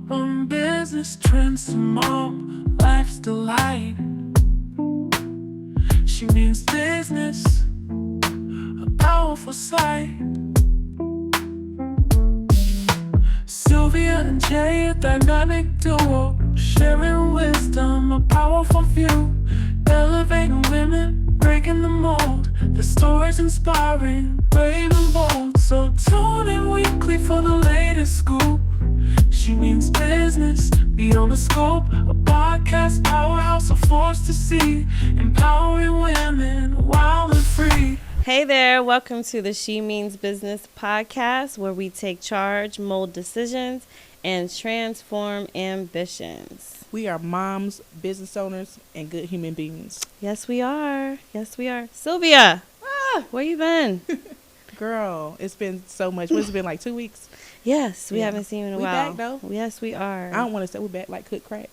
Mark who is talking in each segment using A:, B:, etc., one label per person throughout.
A: From business trends to mom, life's delight. She means business, a powerful sight. Sylvia and Jae, a dynamic duo, sharing wisdom, a powerful view. Elevating women, breaking the mold. The stories inspiring, brave and bold. So tune in weekly for the latest scoop. She means business, beyond the scope. A podcast powerhouse, a force to see. Empowering women, wild and free.
B: Hey there, welcome to the She Means Business podcast, where we take charge, mold decisions, and transform ambitions.
C: We are moms, business owners, and good human beings.
B: Yes, we are. Yes, we are. Sylvia, where you been?
C: Girl, it's been so much. What's it been, like 2 weeks?
B: Yes, we haven't seen you in a
C: We
B: while.
C: back, though?
B: Yes, we are.
C: I don't want to say we're back like cooked crack.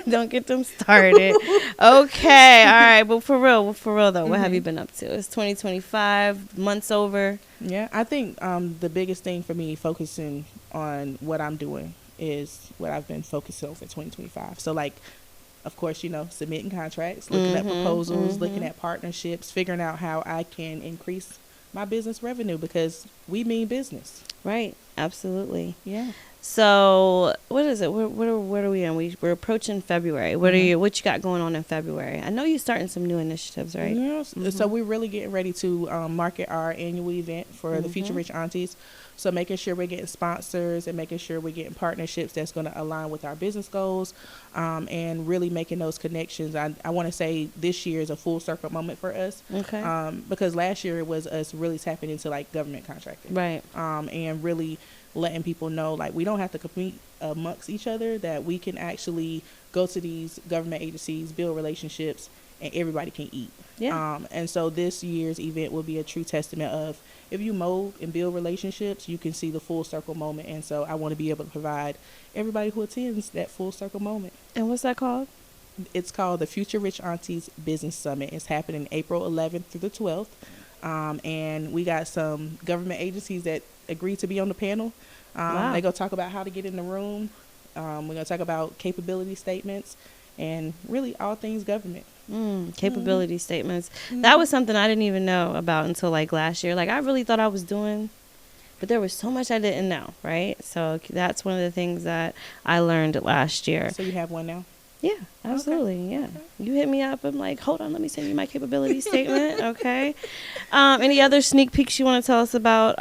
B: Don't get them started. Okay, all right, but for real though, what have you been up to? It's 2025, months over.
C: Yeah, I think the biggest thing for me focusing on what I'm doing is what I've been focused on for 2025. So, like, of course, submitting contracts, looking at proposals, looking at partnerships, figuring out how I can increase my business revenue, because we mean business.
B: Right, absolutely.
C: Yeah.
B: So what is it? What are we in? We're approaching February. What you got going on in February? I know you're starting some new initiatives, right?
C: Yes. So we're really getting ready to market our annual event for the Future Rich Aunties. So making sure we're getting sponsors and making sure we're getting partnerships that's going to align with our business goals, and really making those connections. I want to say this year is a full circle moment for us.
B: Okay.
C: Because last year it was us really tapping into like government contracting.
B: Right.
C: And really letting people know, like, we don't have to compete amongst each other, that we can actually go to these government agencies, build relationships, and everybody can eat.
B: Yeah.
C: And so this year's event will be a true testament of, if you mold and build relationships, you can see the full circle moment. And so I want to be able to provide everybody who attends that full circle moment.
B: And what's that called?
C: It's called the Future Rich Aunties Business Summit. It's happening April 11th through the 12th. And we got some government agencies that agreed to be on the panel.
B: Wow.
C: They're going to talk about how to get in the room. We're going to talk about capability statements and really all things government.
B: Capability statements. That was something I didn't even know about until like last year. Like, I really thought I was doing, but there was so much I didn't know, right? So that's one of the things that I learned last year.
C: So you have one now?
B: Yeah, absolutely. Okay. Yeah. Okay. You hit me up. I'm like, hold on, let me send you my capability statement. Okay. Any other sneak peeks you want to tell us about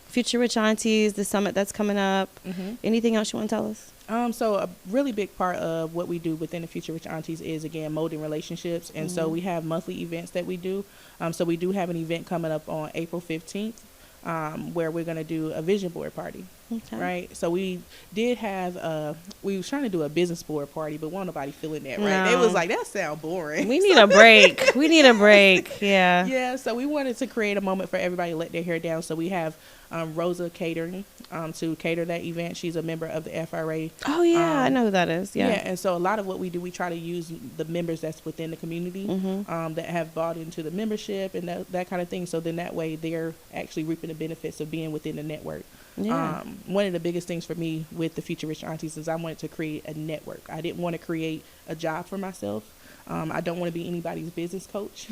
B: Future Rich Aunties, the summit that's coming up? Anything else you want to tell us?
C: So a really big part of what we do within the Future Rich Aunties is, again, molding relationships. And so we have monthly events that we do. So we do have an event coming up on April 15th. Where we're going to do a vision board party. Okay. Right. So we did have, we was trying to do a business board party, but wasn't nobody feeling that, right?
B: No.
C: They was like, that sound boring.
B: We need a break. We need a break. Yeah.
C: Yeah. So we wanted to create a moment for everybody to let their hair down. So we have Rosa Catering to cater that event. She's a member of the FRA.
B: Oh, yeah. I know who that is. Yeah.
C: Yeah. And so a lot of what we do, we try to use the members that's within the community that have bought into the membership and that kind of thing. So then that way they're actually reaping the benefits of being within the network. Yeah. One of the biggest things for me with the Future Rich Aunties is I wanted to create a network. I didn't want to create a job for myself. I don't want to be anybody's business coach.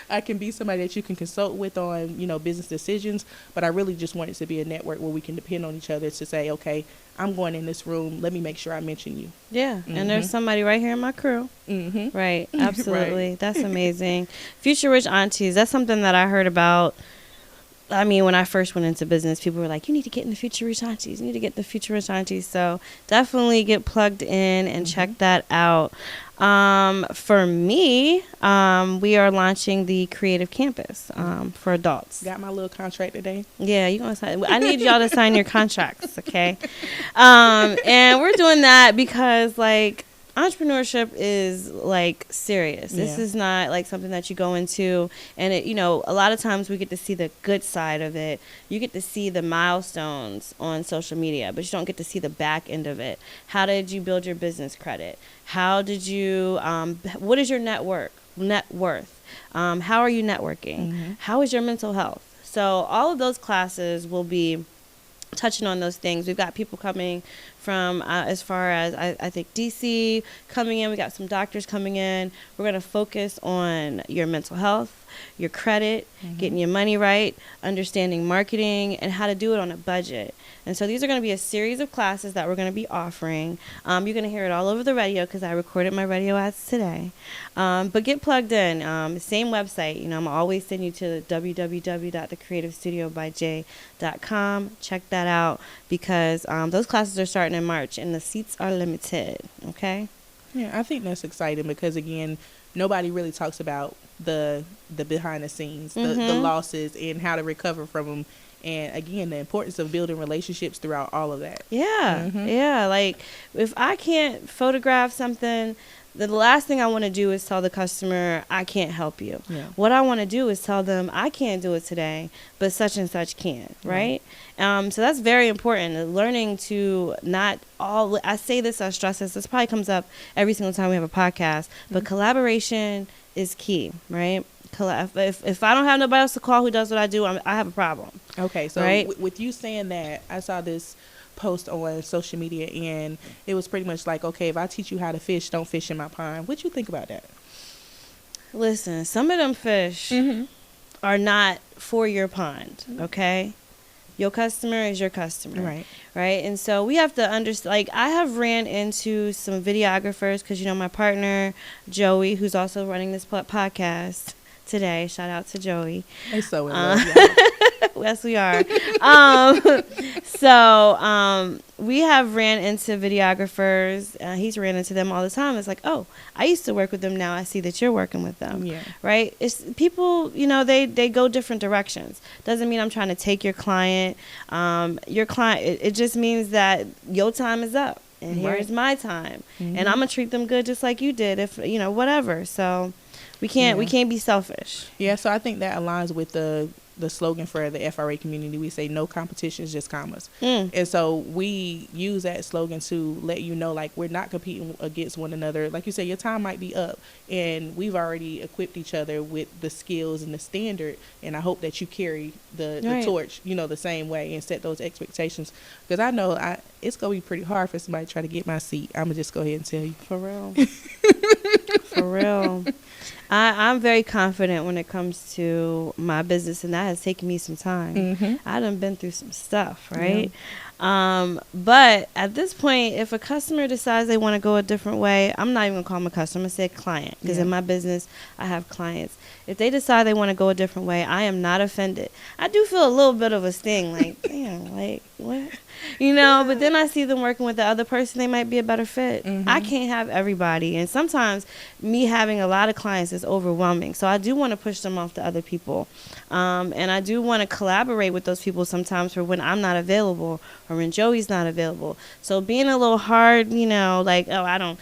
C: I can be somebody that you can consult with on, business decisions, but I really just want it to be a network where we can depend on each other to say, okay, I'm going in this room. Let me make sure I mention you.
B: Yeah. And there's somebody right here in my crew. Right. Absolutely. Right. That's amazing. Future Rich Aunties. That's something that I heard about. I mean, when I first went into business, people were like, you need to get in the Future Rich Aunties. You need to get the Future Rich Aunties. So definitely get plugged in and check that out. For me, we are launching the Creative Campus for adults.
C: Got my little contract today.
B: Yeah, you're going to sign. I need y'all to sign your contracts, okay? And we're doing that because, like, entrepreneurship is like serious. This is not like something that you go into and it, a lot of times we get to see the good side of it. You get to see the milestones on social media, but you don't get to see the back end of it. How did you build your business credit? How did you, what is your net worth? How are you networking? How is your mental health? So all of those classes will be touching on those things. We've got people coming from as far as I think DC coming in. We got some doctors coming in. We're going to focus on your mental health, your credit, getting your money right, understanding marketing, and how to do it on a budget. And so these are going to be a series of classes that we're going to be offering. You're going to hear it all over the radio because I recorded my radio ads today. But get plugged in. Same website. I'm always send you to www.thecreativestudiobyj.com. Check that out because those classes are starting in March and the seats are limited. Okay?
C: Yeah, I think that's exciting because, again, nobody really talks about the behind the scenes, the losses, and how to recover from them. And again, the importance of building relationships throughout all of that.
B: Yeah. Yeah. Like if I can't photograph something, the last thing I want to do is tell the customer, I can't help you. Yeah. What I want to do is tell them, I can't do it today, but such and such can. Right. So that's very important. Learning to not all, I say this, I stress this probably comes up every single time we have a podcast, but collaboration is key. Right. If I don't have nobody else to call who does what I do, I have a problem. Okay, so
C: with you saying that, I saw this post on social media, and it was pretty much like, okay, if I teach you how to fish, don't fish in my pond. What you think about that?
B: Listen, some of them fish are not for your pond, okay? Your customer is your customer. Right? And so we have to understand, like, I have ran into some videographers because, my partner, Joey, who's also running this podcast today, shout out to Joey.
C: They're so in love,
B: yes, we are. We have ran into videographers. He's ran into them all the time. It's like, oh, I used to work with them. Now I see that you're working with them. Yeah. Right? It's people, they go different directions. Doesn't mean I'm trying to take your client. It just means that your time is up. And here's my time. And I'm going to treat them good just like you did, if, whatever. So we can't be selfish.
C: Yeah, so I think that aligns with the slogan for the FRA community. We say no competitions, just commas. And so we use that slogan to let you know, like, we're not competing against one another. Like you said, your time might be up, and we've already equipped each other with the skills and the standard, and I hope that you carry the torch, the same way, and set those expectations. Because I know it's going to be pretty hard for somebody to try to get my seat. I'm going to just go ahead and tell you.
B: For real. For real. I'm very confident when it comes to my business, and that has taken me some time. I done been through some stuff, right? But at this point, if a customer decides they want to go a different way, I'm not even going to call them a customer. I'm going to say client, because in my business, I have clients. If they decide they want to go a different way, I am not offended. I do feel a little bit of a sting, like, damn, like, what? But then I see them working with the other person, they might be a better fit. I can't have everybody. And sometimes me having a lot of clients is overwhelming. So I do want to push them off to other people. And I do want to collaborate with those people sometimes for when I'm not available or when Joey's not available. So being a little hard, like, oh, I don't,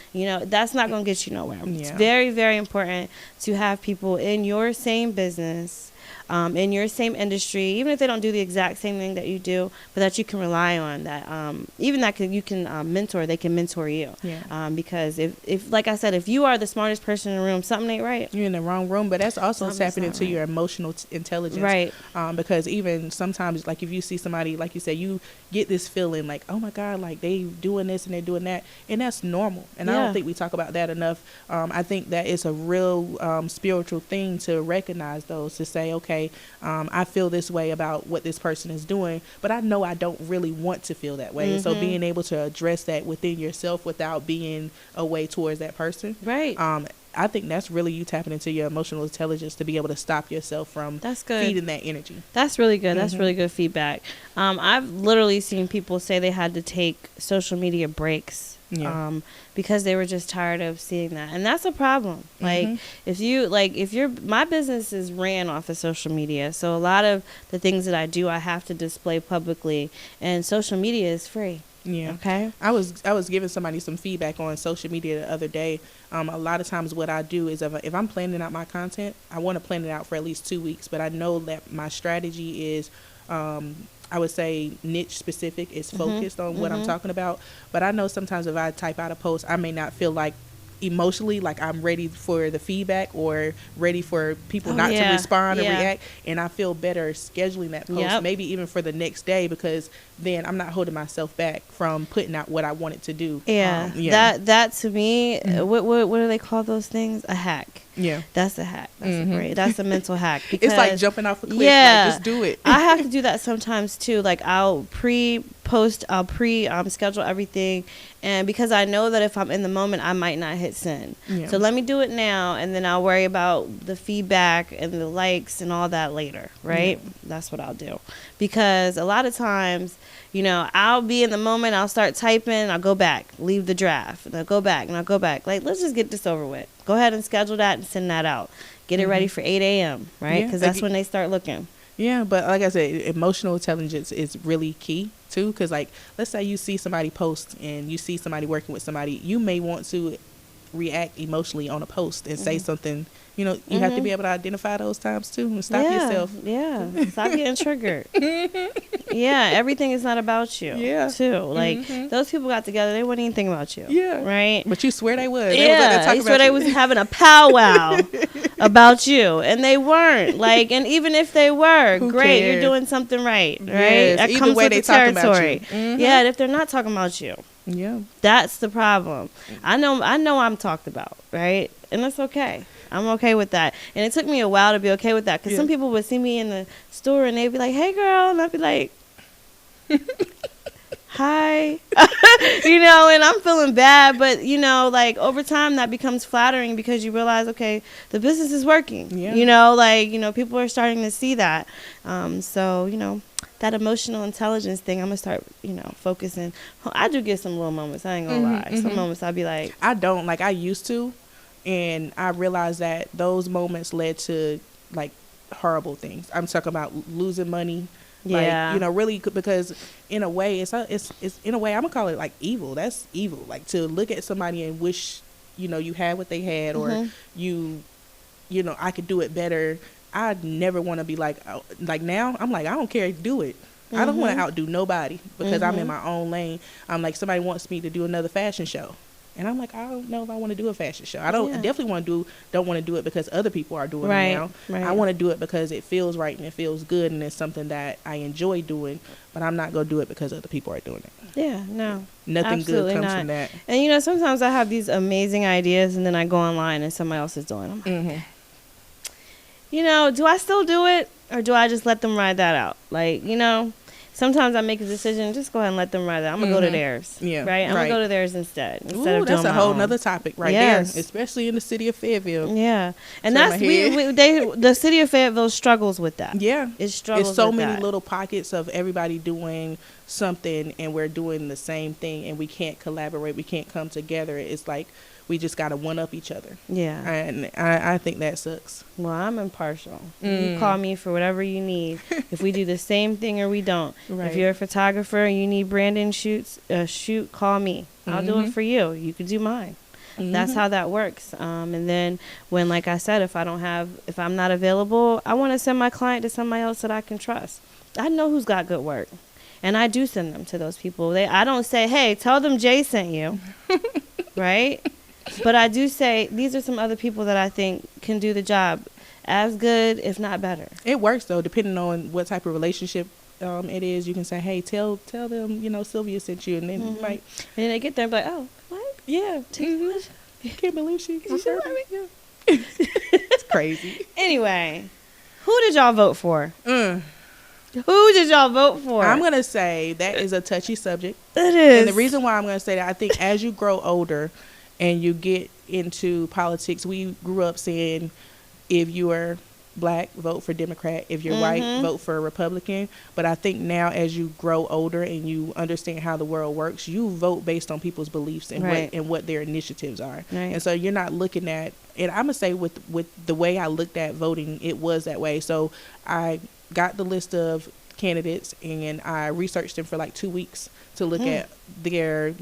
B: that's not going to get you nowhere. It's very, very important to have people in your same business, in your same industry, even if they don't do the exact same thing that you do, but that you can rely on, that even that you can mentor, they can mentor you. Because if like I said, if you are the smartest person in the room, something ain't right.
C: You're in the wrong room. But that's also tapping into your emotional intelligence. Right. Because even sometimes, like, if you see somebody, like you said, you get this feeling like, oh my God, like they doing this and they're doing that. And that's normal. And I don't think we talk about that enough. I think that it's a real spiritual thing to recognize those, to say, okay, I feel this way about what this person is doing, but I know I don't really want to feel that way. So being able to address that within yourself without being a way towards that person. Right. I think that's really you tapping into your emotional intelligence to be able to stop yourself from feeding that energy.
B: That's really good. That's really good feedback. I've literally seen people say they had to take social media breaks. Because they were just tired of seeing that, and that's a problem. Like, my business is ran off of social media, so a lot of the things that I do, I have to display publicly, and social media is free. Yeah. Okay.
C: I was giving somebody some feedback on social media the other day. A lot of times what I do is if I'm planning out my content, I want to plan it out for at least 2 weeks, but I know that my strategy is, I would say niche specific, is focused on what I'm talking about. But I know sometimes if I type out a post, I may not feel like emotionally, like I'm ready for the feedback or ready for people not
B: yeah.
C: to respond or
B: Yeah.
C: react, and I feel better scheduling that post,
B: Yep.
C: maybe even for the next day, because then I'm not holding myself back from putting out what I wanted to do.
B: Yeah, that to me, what do they call those things? A hack.
C: Yeah.
B: That's a hack. That's a great. That's a mental hack. Because
C: It's like jumping off a cliff.
B: Yeah,
C: Like, just do it.
B: I have to do that sometimes too. Like I'll pre-post, I'll schedule everything, and because I know that if I'm in the moment, I might not hit send.
C: Yeah.
B: So let me do it now, and then I'll worry about the feedback and the likes and all that later. Right? Yeah. That's what I'll do, because a lot of times, you know, I'll be in the moment, I'll start typing, I'll go back, leave the draft, and I'll go back, and I'll go back. Like, let's just get this over with. Go ahead and schedule that and send that out. Get it ready for 8 a.m., right? Because that's when they start looking.
C: Yeah, but like I said, emotional intelligence is really key, too. Because, like, let's say you see somebody post and you see somebody working with somebody. You may want to react emotionally on a post and say something. You know, you have to be able to identify those times too and stop yourself.
B: Yeah, stop getting triggered. Yeah, everything is not about you.
C: Yeah,
B: too. Like those people got together, they wouldn't even think about you.
C: Yeah,
B: right.
C: But you swear they would.
B: They swear they was having a powwow about you, and they weren't. Like, and even if they were, great, you're doing something right. Right.
C: Yes,
B: that comes with the territory. Yeah, and if they're not talking about you.
C: Yeah,
B: that's the problem. I know I'm talked about, right? And that's okay. I'm okay with that. And it took me a while to be okay with that, because some people would see me in the store and they'd be like, "Hey, girl," and I'd be like, "Hi," you know. And I'm feeling bad, but you know, like over time that becomes flattering, because you realize, okay, the business is working. Yeah. You know, like, you know, people are starting to see that. So you know, that emotional intelligence thing, I'm gonna start, you know, focusing. I do get some little moments, I ain't gonna lie. Some moments I'll be like,
C: I don't, like, I used to, and I realized that those moments led to like horrible things. I'm talking about losing money. Like, you know, really, because in a way, it's in a way, I'm gonna call it like evil. That's evil. Like, to look at somebody and wish, you know, you had what they had, or you know, I could do it better. I never want to be like now I'm like, I don't care, do it. I don't want to outdo nobody, because I'm in my own lane. I'm like, somebody wants me to do another fashion show, and I'm like, I don't know if I want to do a fashion show. I definitely don't want to do it because other people are doing it now. Right. I want to do it because it feels right and it feels good, and it's something that I enjoy doing, but I'm not going to do it because other people are doing it.
B: Yeah, no.
C: Nothing good comes from that.
B: And you know, sometimes I have these amazing ideas, and then I go online and somebody else is doing them. You know, do I still do it, or do I just let them ride that out? Like, you know, sometimes I make a decision, just go ahead and let them ride that. I'm going to go to theirs. Yeah. Right? I'm going to go to theirs instead of doing
C: that's a whole nother topic there, especially in the city of Fayetteville.
B: Yeah. And that's, the city of Fayetteville struggles with that.
C: Yeah.
B: It struggles
C: with that. It's so
B: many
C: many little pockets of everybody doing something, and we're doing the same thing, and we can't collaborate. We can't come together. It's like, we just got to one-up each other. Yeah. And I think that sucks.
B: Well, I'm impartial. You call me for whatever you need. If we do the same thing or we don't. Right. If you're a photographer and you need branding shoot, call me. I'll do it for you. You can do mine. That's how that works. And then when, like I said, if I'm not available, I want to send my client to somebody else that I can trust. I know who's got good work. And I do send them to those people. I don't say, hey, tell them Jay sent you. Right? But I do say, these are some other people that I think can do the job as good, if not better.
C: It works, though, depending on what type of relationship it is. You can say, hey, tell them, you know, Sylvia sent you. And then
B: and then they get there and be like, oh, what?
C: Yeah. Can't believe she referred me. Yeah. It's crazy.
B: Anyway, who did y'all vote for? Who did y'all vote for?
C: I'm going to say that is a touchy subject.
B: It is.
C: And the reason why I'm going to say that, I think as you grow older and you get into politics, we grew up saying, if you are black, vote for Democrat. If you're white, vote for a Republican. But I think now, as you grow older and you understand how the world works, you vote based on people's beliefs and what their initiatives are. Right. And so you're not looking at, and I'm going to say with the way I looked at voting, it was that way. So I got the list of candidates and I researched them for like 2 weeks to look at their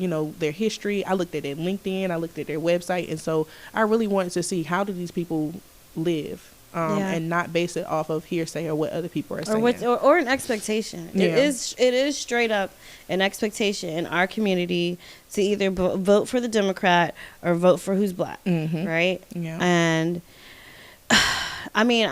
C: history. I looked at their LinkedIn, I looked at their website, and so I really wanted to see, how do these people live? and not base it off of hearsay or what other people are saying.
B: Or an expectation.
C: Yeah.
B: It is straight up an expectation in our community to either vote for the Democrat or vote for who's black, right?
C: Yeah.
B: And I mean,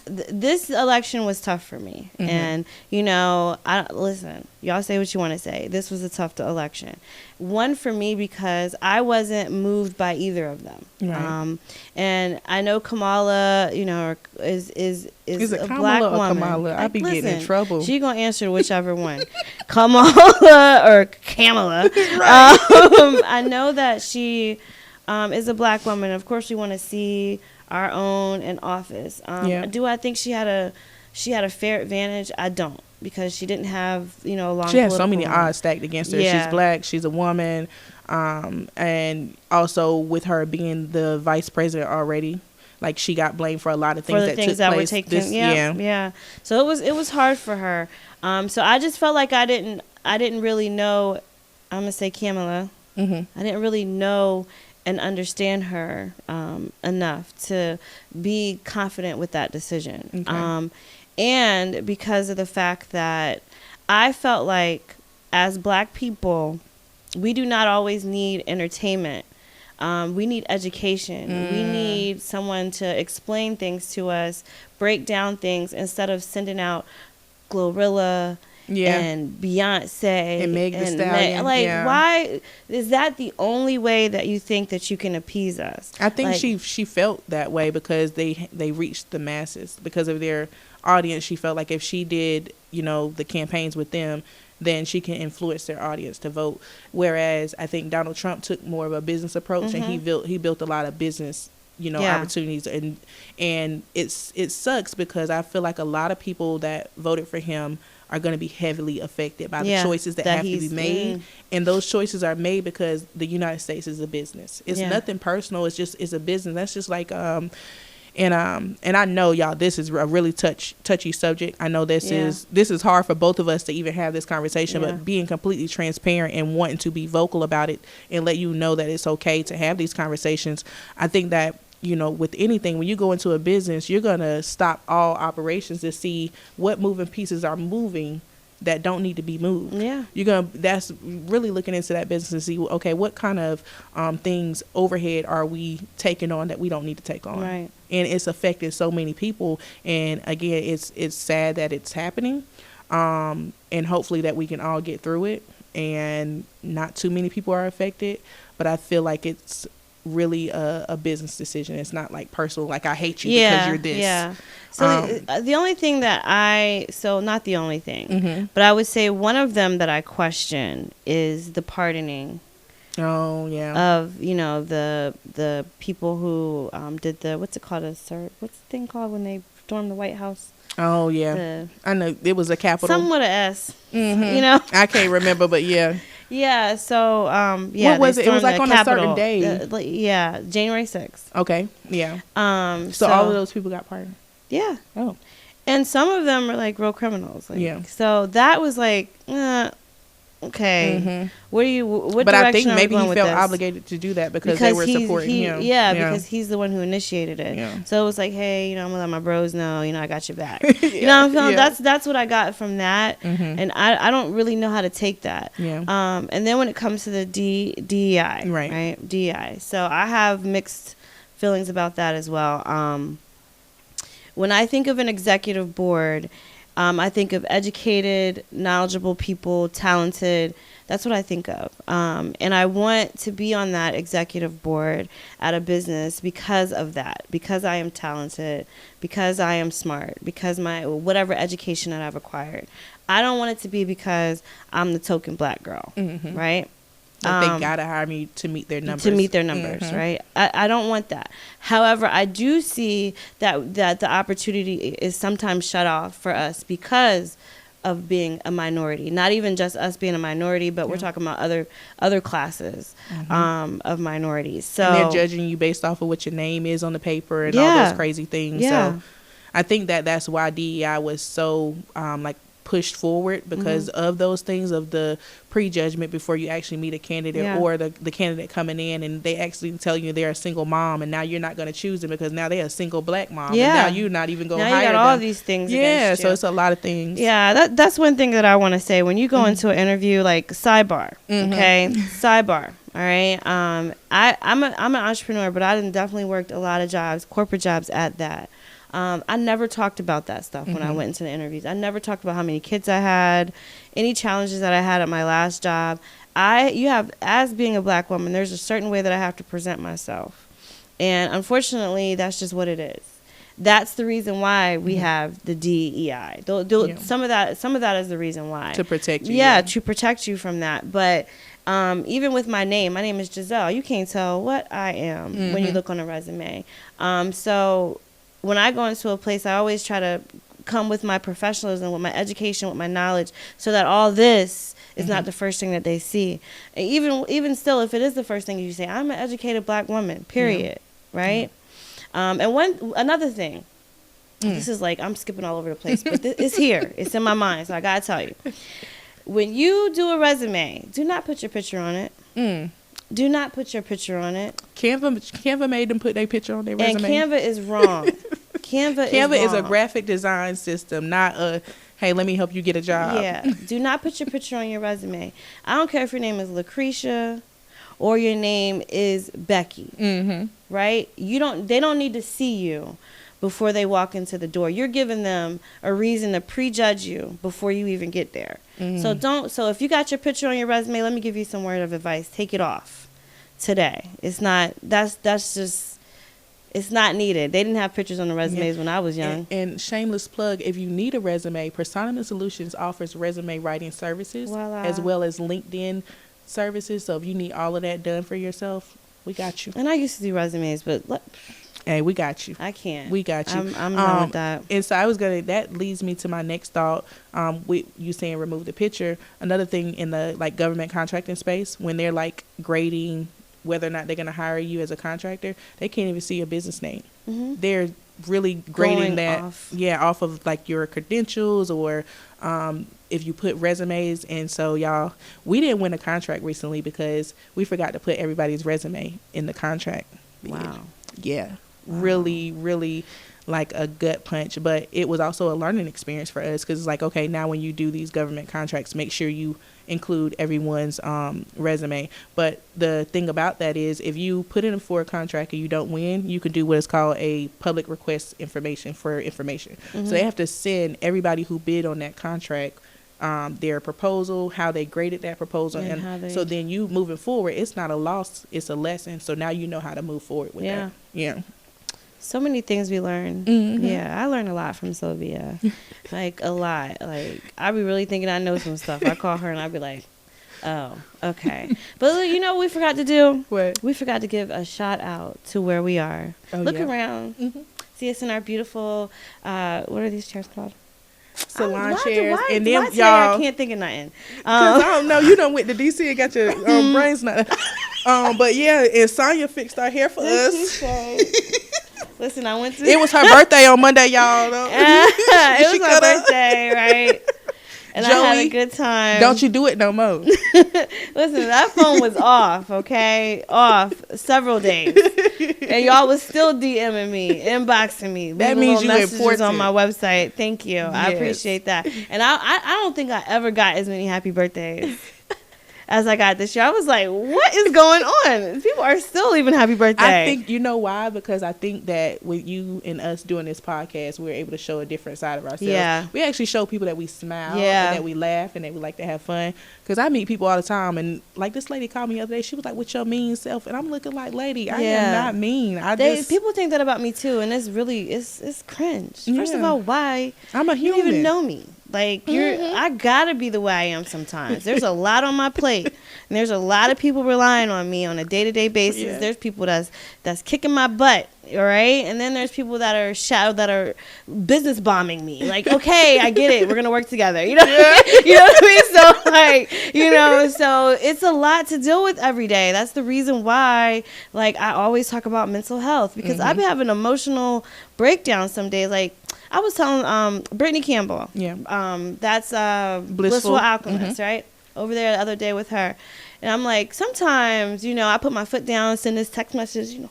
B: this election was tough for me, and listen, y'all say what you want to say. This was a tough election. One for me because I wasn't moved by either of them.
C: Right.
B: And I know Kamala, is a
C: Kamala
B: black
C: or
B: woman.
C: Kamala? I'd be getting in trouble.
B: She gonna answer whichever one, Kamala or Kamala.
C: Right.
B: I know that she is a black woman. Of course, we want to see our own in office. Do I think she had a fair advantage? I don't, because she didn't have a long.
C: She has so many odds stacked against her.
B: Yeah.
C: She's black. She's a woman, and also with her being the vice president already, like she got blamed for a lot of things that took place.
B: Were taken. Yeah. So it was hard for her. So I just felt like I didn't really know. I'm gonna say Kamala. I didn't really know and understand her enough to be confident with that decision. Okay. And because of the fact that I felt like as black people, we do not always need entertainment. We need education. We need someone to explain things to us, break down things, instead of sending out Glorilla and Beyonce
C: and Meg Thee Stallion.
B: Why is that the only way that you think that you can appease us?
C: I think she felt that way because they reached the masses because of their audience. She felt like if she did the campaigns with them, then she can influence their audience to vote. Whereas I think Donald Trump took more of a business approach, and he built a lot of business opportunities, and it sucks because I feel like a lot of people that voted for him are going to be heavily affected by the choices that have to be made. And those choices are made because the United States is a business. It's nothing personal. It's a business. That's just like, and I know, y'all, this is a really touchy subject. I know this is hard for both of us to even have this conversation, but being completely transparent and wanting to be vocal about it and let you know that it's okay to have these conversations. I think that, with anything, when you go into a business, you're going to stop all operations to see what moving pieces are moving that don't need to be moved. Yeah. That's really looking into that business and see, okay, what kind of things, overhead are we taking on that we don't need to take on? Right. And it's affected so many people. And again, it's sad that it's happening. And hopefully that we can all get through it and not too many people are affected. But I feel like it's really a business decision. It's not like personal, like I hate you because you're this. Yeah.
B: So the only thing that not the only thing, but I would say one of them that I question is the pardoning.
C: Oh yeah.
B: Of the people who did the what's it called what's the thing called when they stormed the White House?
C: Oh yeah. I know it was a capital.
B: Something with an S.
C: I can't remember, but yeah.
B: Yeah, so,
C: what was it? It was like on
B: Capitol.
C: a certain day.
B: January 6th.
C: Okay, yeah.
B: So
C: all of those people got pardoned?
B: Yeah.
C: Oh.
B: And some of them are, real criminals. So that was okay. What
C: But I think
B: direction
C: maybe
B: are we
C: he
B: going
C: felt
B: with this?
C: obligated to do that because they were supporting him.
B: Yeah, because he's the one who initiated it. Yeah. So it was like, hey, I'm gonna let my bros know, I got your back. You know what I'm feeling? That's what I got from that, and I don't really know how to take that. Yeah. And then when it comes to the DEI, right? DEI. So I have mixed feelings about that as well. When I think of an executive board, I think of educated, knowledgeable people, talented. That's what I think of. And I want to be on that executive board at a business because of that, because I am talented, because I am smart, because whatever education that I've acquired. I don't want it to be because I'm the token black girl, right?
C: Like they gotta hire me to meet their numbers.
B: Right? I don't want that. However, I do see that the opportunity is sometimes shut off for us because of being a minority. Not even just us being a minority, but we're talking about other classes of minorities. So
C: and they're judging you based off of what your name is on the paper and all those crazy things. Yeah. So I think that's why DEI was so pushed forward because of those things, of the prejudgment before you actually meet a candidate, or the candidate coming in and they actually tell you they're a single mom, and now you're not going to choose them because now they're a single black mom, and now you're not even going to hire them.
B: Now you got all these things against you.
C: So it's a lot of things.
B: That's one thing that I want to say. When you go into an interview, like sidebar, okay, sidebar. All right. I'm an entrepreneur, but I definitely worked a lot of jobs, corporate jobs at that. I never talked about that stuff when I went into the interviews. I never talked about how many kids I had, any challenges that I had at my last job. As being a black woman, there's a certain way that I have to present myself. And unfortunately, that's just what it is. That's the reason why we have the DEI. Some of that is the reason why. To protect you. Yeah, to protect you from that. But even with my name is Giselle. You can't tell what I am when you look on a resume. So when I go into a place, I always try to come with my professionalism, with my education, with my knowledge, so that all this is not the first thing that they see. And even still, if it is the first thing you say, I'm an educated black woman, period, right? And another thing, this is like, I'm skipping all over the place, but it's here. It's in my mind, so I got to tell you. When you do a resume, do not put your picture on it. Do not put your picture on it.
C: Canva made them put their picture on their resume.
B: And Canva is wrong. Canva
C: is a graphic design system, not a, hey, let me help you get a job.
B: Yeah. Do not put your picture on your resume. I don't care if your name is Lucretia or your name is Becky. Right? They don't need to see you before they walk into the door. You're giving them a reason to prejudge you before you even get there. So if you got your picture on your resume, let me give you some word of advice. Take it off today. It's not needed. They didn't have pictures on the resumes when I was young.
C: And shameless plug, if you need a resume, Persona Solutions offers resume writing services as well as LinkedIn services. So if you need all of that done for yourself, we got you.
B: And I used to do resumes, but
C: hey, we got you.
B: I can't.
C: We got you.
B: I'm done with that.
C: And so that leads me to my next thought. With you saying remove the picture. Another thing in the like government contracting space, when they're like grading whether or not they're going to hire you as a contractor, they can't even see your business name. They're really grading that off of like your credentials, or if you put resumes. And so y'all, we didn't win a contract recently because we forgot to put everybody's resume in the contract.
B: Wow.
C: Yeah. Really, really like a gut punch, but it was also a learning experience for us, because it's like, okay, now when you do these government contracts, make sure you include everyone's resume. But the thing about that is, if you put in for a contract and you don't win, you could do what is called a public request for information. So they have to send everybody who bid on that contract their proposal, how they graded that proposal, and so then you moving forward, it's not a loss, it's a lesson. So now you know how to move forward with that.
B: So many things we learn. I learned a lot from Sylvia. Like a lot. Like I be really thinking I know some stuff. I call her and I'd be like, oh, okay. But you know what we forgot to do?
C: What?
B: We forgot to give a shout out to where we are. Look around. See us in our beautiful, what are these chairs called?
C: Salon chairs.
B: And then y'all, I can't think of nothing.
C: Cause I don't know. You done went to DC and got your brains not. But yeah, and Sonya fixed our hair for us.
B: Listen, I went to.
C: It was her birthday on Monday, y'all.
B: It was her birthday, right? And Joey, I had a good time.
C: Don't you do it no more.
B: Listen, that phone was off, okay? Off several days. And y'all was still DMing me, inboxing me.
C: That means you important.
B: On my website. Thank you. Yes. I appreciate that. And I don't think I ever got as many happy birthdays as I got this year. I was like, what is going on? People are still leaving happy birthday.
C: I think, you know why? Because I think that with you and us doing this podcast, we're able to show a different side of ourselves.
B: Yeah.
C: We actually show people that we smile and that we laugh and that we like to have fun. Because I meet people all the time, and like this lady called me the other day. She was like, with your mean self. And I'm looking like, lady, I am not mean.
B: People think that about me too, and it's really, it's cringe. First of all, why?
C: I'm a human.
B: You don't even know me. Like, I gotta be the way I am sometimes. There's a lot on my plate, and there's a lot of people relying on me on a day-to-day basis. Yeah. There's people that's kicking my butt, all right? And then there's people that are business bombing me. Like, okay, I get it. We're gonna work together. You know, you know what I mean? So, like, you know, so it's a lot to deal with every day. That's the reason why, like, I always talk about mental health, because I've been having emotional breakdowns some days. Like, I was telling Brittany Campbell.
C: Yeah.
B: That's Blissful Alchemist, right? Over there the other day with her. And I'm like, sometimes, you know, I put my foot down, send this text message, you know,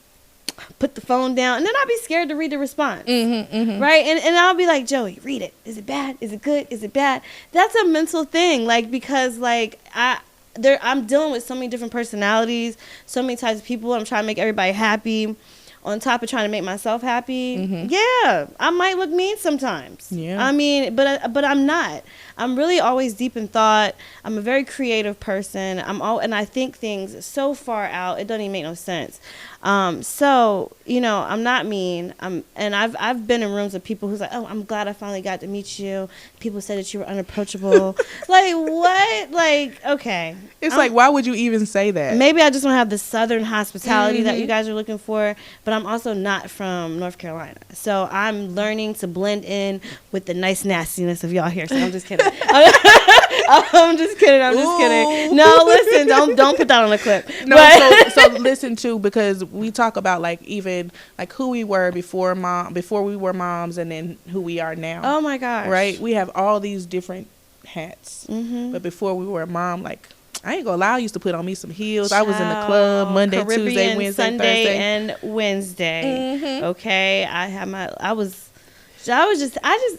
B: put the phone down, and then I'll be scared to read the response. Right? And I'll be like, Joey, read it. Is it bad? Is it good? Is it bad? That's a mental thing. Like, because like I'm dealing with so many different personalities, so many types of people. I'm trying to make everybody happy on top of trying to make myself happy. Yeah, I might look mean sometimes. Yeah. I mean, but I'm not. I'm really always deep in thought. I'm a very creative person. And I think things so far out, it doesn't even make no sense. So, you know, I'm not mean. And I've been in rooms with people who's like, oh, I'm glad I finally got to meet you. People said that you were unapproachable. Like, what? Like, okay.
C: It's like, why would you even say that?
B: Maybe I just don't have the Southern hospitality that you guys are looking for, but I'm also not from North Carolina. So I'm learning to blend in with the nice nastiness of y'all here. So I'm just kidding. I'm just kidding. No, listen, don't put that on the clip.
C: No, so listen too, because we talk about like even like who we were before we were moms, and then who we are now.
B: Oh my gosh.
C: Right? We have all these different hats. But before we were a mom, like I ain't gonna lie, I used to put on me some heels. I was in the club Monday,
B: Caribbean,
C: Tuesday, Wednesday,
B: Sunday,
C: Thursday,
B: and Wednesday. Okay,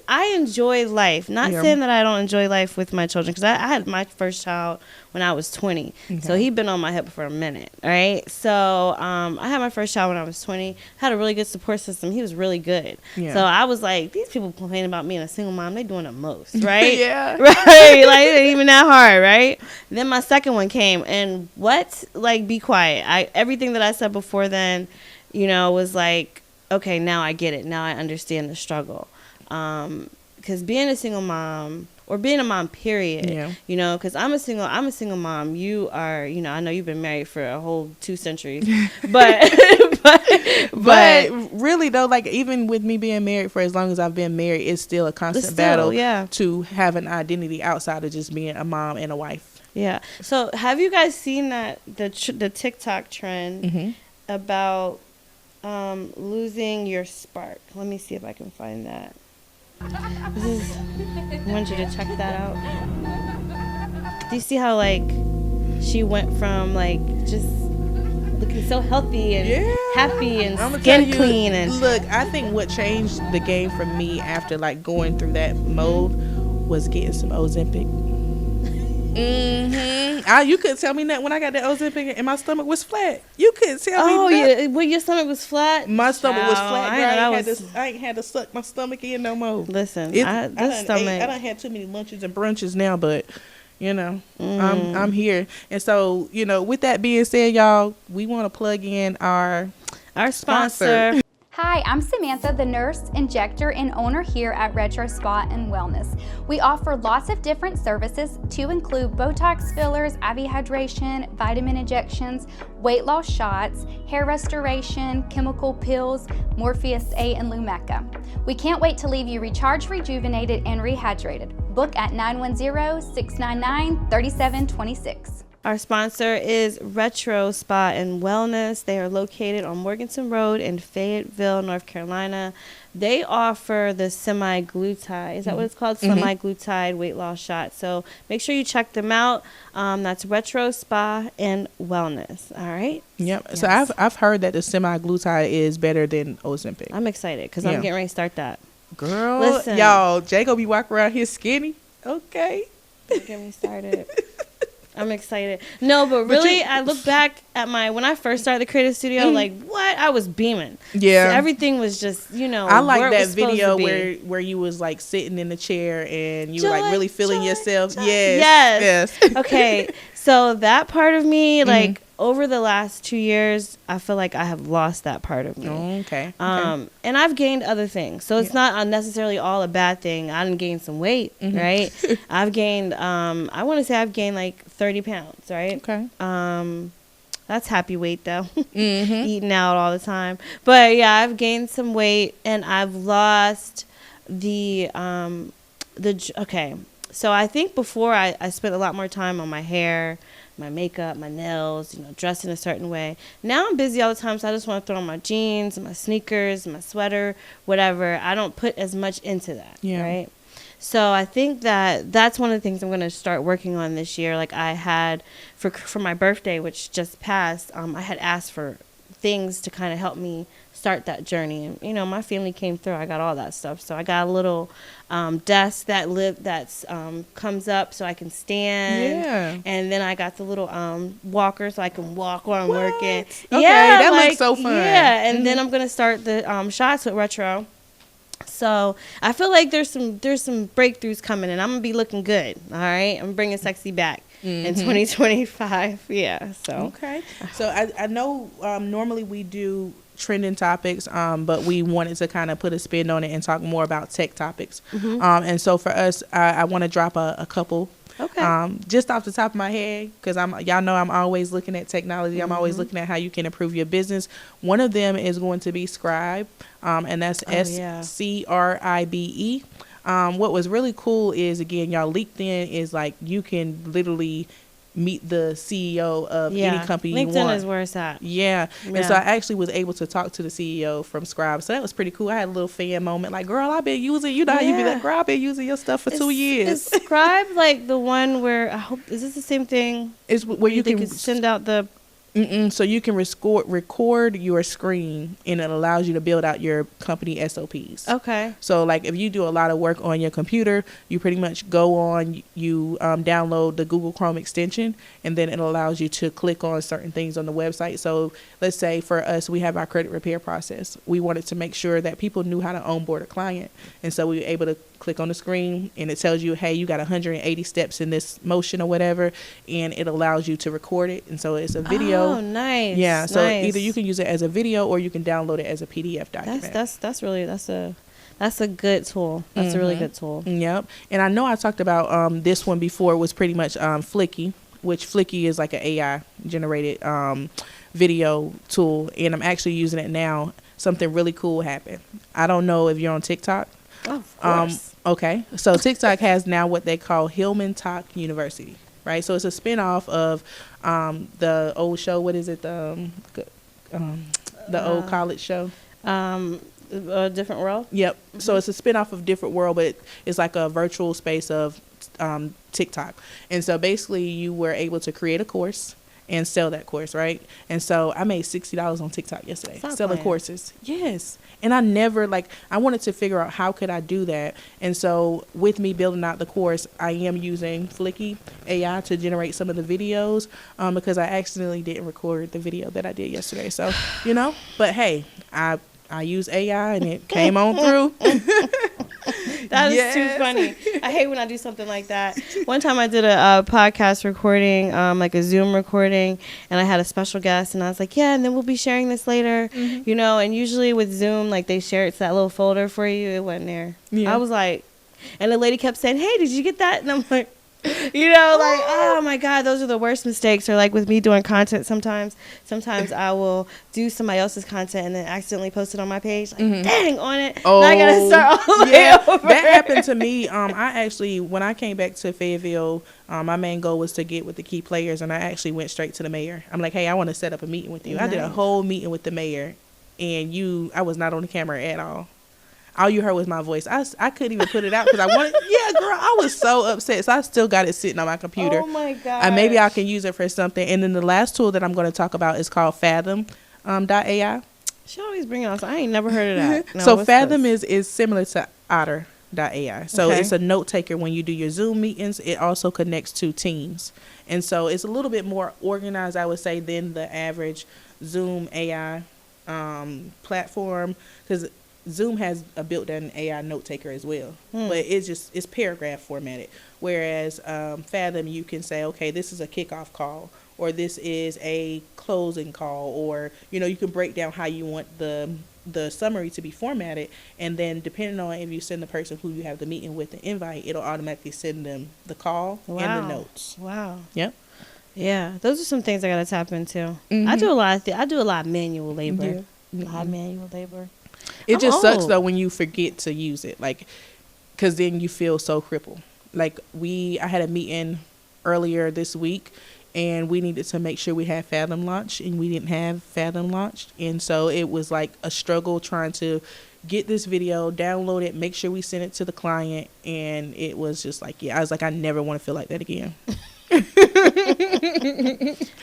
B: I enjoy life. Not saying that I don't enjoy life with my children, because I had my first child when I was 20. So he'd been on my hip for a minute. All right. So I had my first child when I was 20. Had a really good support system. He was really good. Yeah. So I was like, these people complaining about me and a single mom, they doing the most, right?
C: Yeah.
B: Right. Like, it ain't even that hard, right? Then my second one came, and what? Like, be quiet. Everything that I said before then, you know, was like, okay, now I get it. Now I understand the struggle. Because being a single mom, or being a mom, period, you know, because I'm a single mom. You are, you know, I know you've been married for a whole 2 centuries, but
C: really though, like even with me being married for as long as I've been married, it's still a constant battle to have an identity outside of just being a mom and a wife.
B: Yeah. So have you guys seen that the TikTok trend about losing your spark? Let me see if I can find that. I want you to check that out. Do you see how like she went from like just looking so healthy and happy and skin clean? And
C: look, I think what changed the game for me after like going through that mode was getting some Ozempic. You couldn't tell me that when I got that Ozempic and my stomach was flat. You couldn't tell me that.
B: Oh yeah, well, your stomach was flat.
C: My stomach was flat. I ain't had to suck my stomach in no more.
B: Listen,
C: I done had too many lunches and brunches now, but you know, I'm here. And so, you know, with that being said, y'all, we want to plug in our sponsor.
D: Hi, I'm Samantha, the nurse, injector, and owner here at Retro Spa and Wellness. We offer lots of different services to include Botox fillers, IV hydration, vitamin injections, weight loss shots, hair restoration, chemical pills, Morpheus A, and Lumecca. We can't wait to leave you recharged, rejuvenated, and rehydrated. Book at 910-699-3726.
B: Our sponsor is Retro Spa and Wellness. They are located on Morganton Road in Fayetteville, North Carolina. They offer the semi-glutide. Is that what it's called? Semi-glutide weight loss shot. So make sure you check them out. That's Retro Spa and Wellness. All right?
C: Yep. Yes. So I've heard that the semi-glutide is better than Ozempic.
B: I'm excited because I'm getting ready to start that.
C: Girl, listen, y'all, Jay gonna be walking around here skinny. Okay.
B: Don't get me started. I'm excited. No, but really, I look back at when I first started the creative studio, like, what? I was beaming. Yeah. So everything was just, you know,
C: I like that video where you was like sitting in the chair and you were like really feeling yourself. Yes.
B: Okay. So that part of me, like, over the last 2 years, I feel like I have lost that part of me.
C: Okay.
B: And I've gained other things. So it's not necessarily all a bad thing. I done gained some weight, right? I've gained, I want to say I've gained like 30 pounds, right?
C: Okay.
B: That's happy weight though. Eating out all the time. But yeah, I've gained some weight and I've lost the So I think before I spent a lot more time on my hair, my makeup, my nails, dressed in a certain way. Now I'm busy all the time, so I just want to throw on my jeans, my sneakers, my sweater, whatever. I don't put as much into that, right? So I think that's one of the things I'm going to start working on this year. Like I had for my birthday, which just passed, I had asked for things to kind of help me start that journey. And my family came through. I got all that stuff. So I got a little desk that comes up so I can stand.
C: Yeah.
B: And then I got the little walker so I can walk while I'm working.
C: Okay,
B: yeah,
C: that looks so fun.
B: Yeah, and then I'm gonna start the shots with retro. So I feel like there's some breakthroughs coming, and I'm gonna be looking good. All right, I'm bringing sexy back in 2025. Yeah. So
C: okay. So I know normally we do trending topics, but we wanted to kind of put a spin on it and talk more about tech topics. And so for us, I want to drop a couple.
B: Okay.
C: Just off the top of my head, because y'all know I'm always looking at technology. I'm always looking at how you can improve your business. One of them is going to be Scribe, and that's SCRIBE. What was really cool is, again, y'all, LinkedIn is like you can literally meet the CEO of any company you want.
B: LinkedIn is where it's at.
C: Yeah. And so I actually was able to talk to the CEO from Scribe. So that was pretty cool. I had a little fan moment like, girl, I've been using, how you be like, girl, I've been using your stuff for 2 years.
B: Is Scribe like the one where, is this the same thing?
C: It's where you
B: can
C: can
B: send out the...
C: So you can record your screen, and it allows you to build out your company SOPs.
B: Okay.
C: So like if you do a lot of work on your computer, you pretty much go on, you download the Google Chrome extension, and then it allows you to click on certain things on the website. So let's say for us, we have our credit repair process. We wanted to make sure that people knew how to onboard a client. And so we were able to click on the screen, and it tells you, hey, you got 180 steps in this motion or whatever, and it allows you to record it. And so it's a video.
B: Oh, nice.
C: Yeah, so
B: nice.
C: either you can use it as a video or you can download it as a PDF document.
B: That's a good tool. That's a really good tool.
C: Yep. And I know I talked about this one before. It was pretty much Flicky, which Flicky is like an AI generated video tool, and I'm actually using it now. Something really cool happened. I don't know if you're on TikTok.
B: Oh, of course.
C: Okay. So TikTok has now what they call Hillman Talk University, right? So it's a spinoff of the old show. What is it? The old college show.
B: A Different World.
C: Yep. So it's a spinoff of Different World, but it's like a virtual space of TikTok. And so basically you were able to create a course and sell that course, right? And so I made $60 on TikTok yesterday selling courses. Yes. And I wanted to figure out how could I do that. And so with me building out the course, I am using Flicky AI to generate some of the videos because I accidentally didn't record the video that I did yesterday. So, but hey, I use AI and it came on through.
B: That is too funny. I hate when I do something like that. One time I did a podcast recording, like a Zoom recording, and I had a special guest, and I was like, yeah, and then we'll be sharing this later, and usually with Zoom, like they share it to that little folder for you. It wasn't there. Yeah. I was like, and the lady kept saying, hey, did you get that? And I'm like, oh my God, those are the worst mistakes. Or like with me doing content, sometimes I will do somebody else's content and then accidentally post it on my page. Like, dang, on it.
C: Oh,
B: now I gotta start all the way over.
C: That happened to me. I actually, when I came back to Fayetteville, my main goal was to get with the key players, and I actually went straight to the mayor. I'm like, hey, I want to set up a meeting with you. Nice. I did a whole meeting with the mayor, and I was not on the camera at all. All you heard was my voice. I couldn't even put it out because I wanted. Yeah, girl, I was so upset. So I still got it sitting on my computer.
B: Oh my God.
C: Maybe I can use it for something. And then the last tool that I'm going to talk about is called Fathom .ai.
B: She always bring it on. I ain't never heard of that. No,
C: so Fathom is similar to Otter.ai. So
B: Okay.
C: It's a note taker when you do your Zoom meetings. It also connects to Teams, and so it's a little bit more organized, I would say, than the average Zoom AI platform, because Zoom has a built-in AI note taker as well, but it's paragraph formatted. Whereas Fathom, you can say, okay, this is a kickoff call, or this is a closing call, or you can break down how you want the summary to be formatted, and then depending on if you send the person who you have the meeting with the invite, it'll automatically send them the call and the notes.
B: Wow.
C: Yep.
B: Yeah, those are some things I gotta tap into. I do a lot of I do a lot of manual labor. A lot of manual labor.
C: It just sucks though when you forget to use it, like, because then you feel so crippled. I had a meeting earlier this week, and we needed to make sure we had Fathom launched, and we didn't have Fathom launched. And so it was like a struggle trying to get this video, download it, make sure we sent it to the client. And it was just like, I was like, I never want to feel like that again.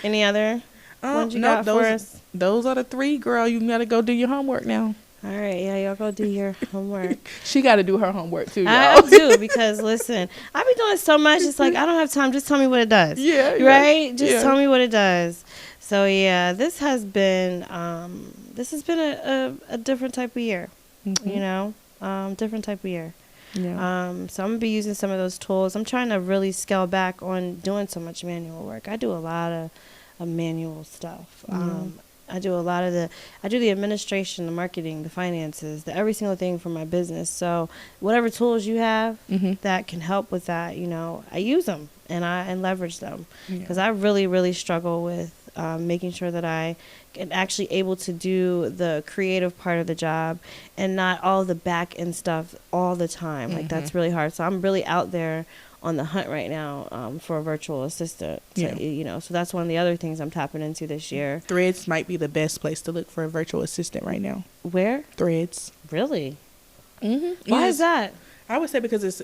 B: Any other ones you got for us?
C: Those are the 3, girl. You got to go do your homework now.
B: All right, yeah, y'all go do your homework.
C: She got to do her homework too, y'all.
B: I do, because listen, I be doing so much. It's like I don't have time. Just tell me what it does.
C: Yeah.
B: Right. Just tell me what it does. So yeah, this has been a different type of year.
C: Mm-hmm.
B: You know, different type of year.
C: Yeah.
B: So I'm gonna be using some of those tools. I'm trying to really scale back on doing so much manual work. I do a lot of manual stuff. I do the administration, the marketing, the finances, every single thing for my business. So whatever tools you have that can help with that, you know, I use them and leverage them, because I really, really struggle with making sure that I am actually able to do the creative part of the job and not all the back end stuff all the time. Like that's really hard. So I'm really out there on the hunt right now for a virtual assistant. You know, so that's one of the other things I'm tapping into this year.
C: Threads might be the best place to look for a virtual assistant right now.
B: Where?
C: Threads.
B: Really?
C: Mm-hmm.
B: Why is that?
C: I would say because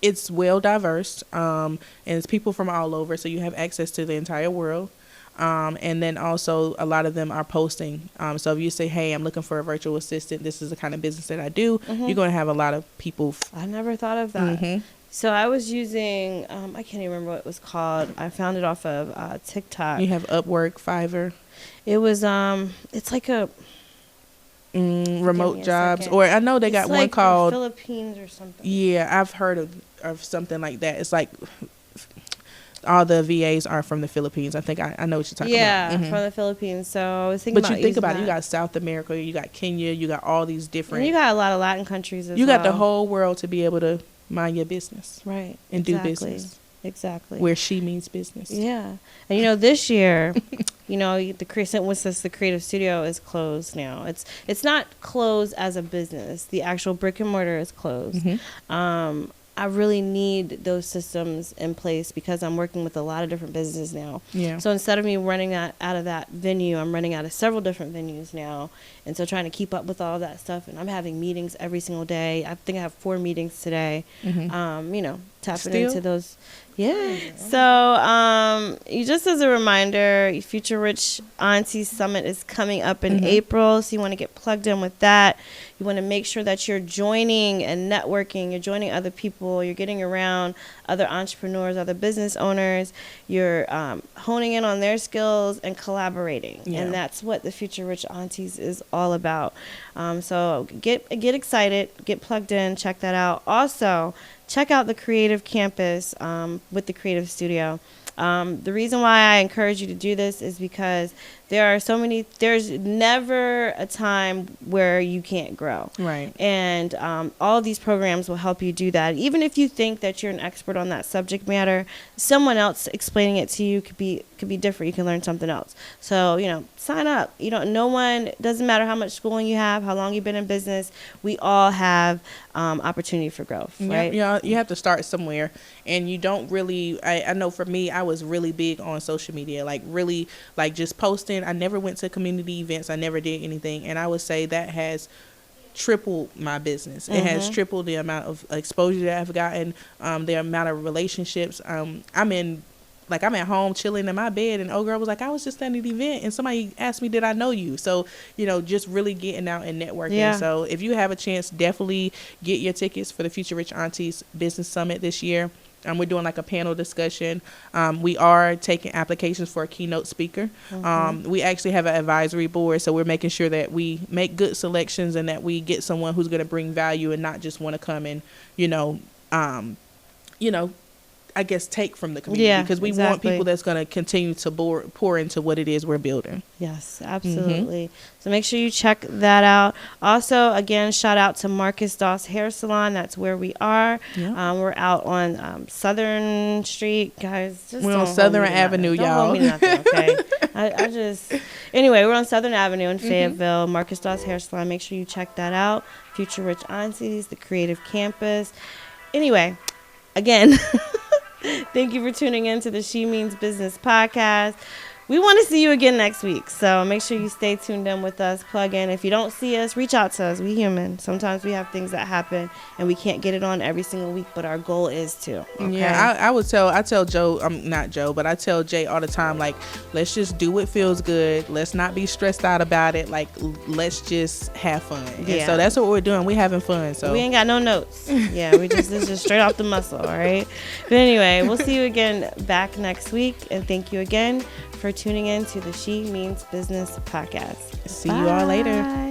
C: it's well diverse, and it's people from all over, so you have access to the entire world. And then also a lot of them are posting. So if you say, hey, I'm looking for a virtual assistant, this is the kind of business that I do, you're going to have a lot of people.
B: I never thought of that. So I was using, I can't even remember what it was called. I found it off of TikTok.
C: You have Upwork, Fiverr.
B: It was, it's like a
C: remote jobs. Or I know they got
B: like
C: one called
B: Philippines or something.
C: Yeah, I've heard of something like that. It's like all the VAs are from the Philippines. I think I know what you're talking about.
B: Yeah, from the Philippines. So I was thinking
C: But
B: about
C: you think about
B: that.
C: it, you got South America, you got Kenya, you got all these different.
B: And you got a lot of Latin countries as well.
C: You got the whole world to be able to mind your business.
B: Right.
C: And do business.
B: Exactly.
C: Where she means business.
B: Yeah. And you know, this year, you know, the creative studio is closed now. It's not closed as a business. The actual brick and mortar is closed. I really need those systems in place because I'm working with a lot of different businesses now.
C: Yeah.
B: So instead of me running out of that venue, I'm running out of several different venues now. And so trying to keep up with all that stuff. And I'm having meetings every single day. I think I have 4 meetings today. You know, tapping into those. Yeah. So just as a reminder, Future Rich Auntie Summit is coming up in April. So you want to get plugged in with that. You want to make sure that you're joining and networking. You're joining other people. You're getting around other entrepreneurs, other business owners. You're honing in on their skills and collaborating. Yeah. And that's what the Future Rich Aunties is all about. So get excited. Get plugged in. Check that out. Also, check out the Creative Campus with the Creative Studio. The reason why I encourage you to do this is because there's never a time where you can't grow.
C: Right.
B: And all of these programs will help you do that. Even if you think that you're an expert on that subject matter, someone else explaining it to you could be different. You can learn something else. So, you know, sign up. Doesn't matter how much schooling you have, how long you've been in business, we all have opportunity for growth, right?
C: Yeah, you have to start somewhere. And you don't really, I know for me, I was really big on social media, really just posting. I never went to community events. I never did anything. And I would say that has tripled my business. It has tripled the amount of exposure that I've gotten, the amount of relationships. I'm at home chilling in my bed, and old girl was like, I was just at an event and somebody asked me, did I know you? So, just really getting out and networking. Yeah. So if you have a chance, definitely get your tickets for the Future Rich Aunties Business Summit this year. We're doing a panel discussion. We are taking applications for a keynote speaker. We actually have an advisory board, so we're making sure that we make good selections and that we get someone who's going to bring value and not just want to come and, I guess, take from the community, because we want people that's going to continue to pour into what it is we're building.
B: Yes, absolutely. So make sure you check that out. Also, again, shout out to Marcus Doss Hair Salon. That's where we are. Yeah. We're out on Southern Street, guys.
C: We're on Southern Avenue, y'all.
B: Don't hold me nothing, okay? Anyway, we're on Southern Avenue in Fayetteville. Marcus Doss Hair Salon. Make sure you check that out. Future Rich Aunties, the Creative Campus. Anyway, again, thank you for tuning in to the She Means Business podcast. We want to see you again next week, so make sure you stay tuned in with us. Plug in. If you don't see us, reach out to us. We human. Sometimes we have things that happen, and we can't get it on every single week, but our goal is to. Okay?
C: Yeah, I tell Joe, not Joe, but I tell Jay all the time, like, let's just do what feels good. Let's not be stressed out about it. Like, let's just have fun.
B: Yeah.
C: And so that's what we're doing. We're having fun. So
B: we ain't got no notes. Yeah, it's just straight off the muscle, all right? But anyway, we'll see you again back next week, and thank you again for tuning in to the She Means Business podcast.
C: See you all later.